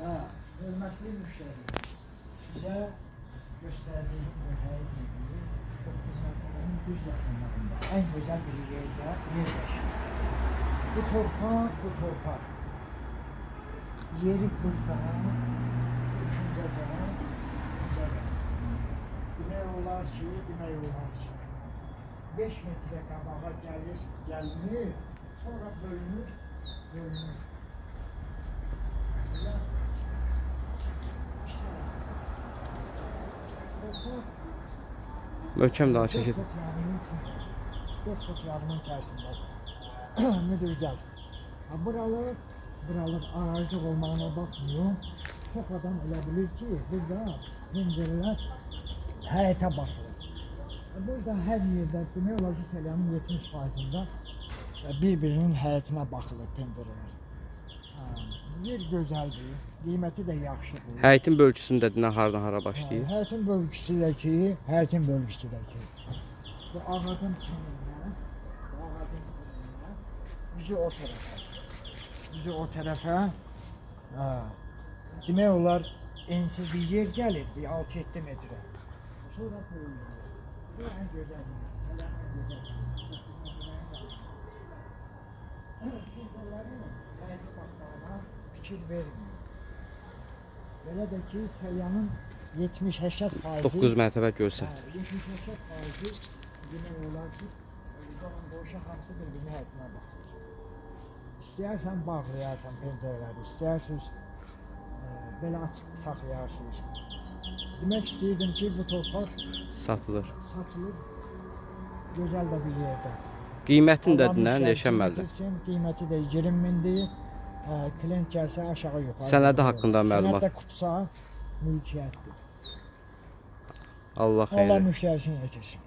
Hörmətli müştərilər, sizə göstərdiyim ötəyi gibi 9 mərtəbənin düz yaxınlarında, ən gözəl bir yerdə yerləşir. Bu torpaq. Yeri buradan, düşüncəcən, demək olar ki, 5 metrə qabağa gəlinir, sonra bölünür. Möhkəm daha çəkir. 4 fut yarımın içərisində müdür gəl. Buralar ağaclıq olmağına baxmıyor. Çox adam elə bilir ki, burada pəncərələr həyətə baxır. Burada hər yerdə demək olar ki, Selyanın 70%'ında bir-birinin həyətinə baxılır pəncərələr. Yer gözəldir, qiyməti də yaxşıdır. Həyətin bölgüsündə hardan hara başlayır? Həyətin bölgüsüdəki bu ağacın tümündən, üzü o tərəfə, demək olar ensiz bir yer gəlir, bir 6-7 metrə. Sonra böyüyür. Bu ən gözəldir. Pəncərələrin həyəti baxmağına fikir vermiyor. Belə də ki, Selyanın 70-80%. 9 mərtəbə görsət. 70-80% demək olar ki, qonşu hamısı bir-birinin həyətinə baxır. İstəyərsən bağlayarsan pəncərələri, istəyirsiniz belə açıq saxlayarsınız. Demək istəyirdim ki, bu torpaq Satılır. Gözəl də bir yerdə. Qiymətini də neçəməlidir? Qiyməti də 20 mindir. Klient gəlsə aşağı yuxarı. Sənədi haqqında məlumat. Sənəddə kupsa mülkiyyətdir. Allah xeyir. Allah müştərisini yetirsin.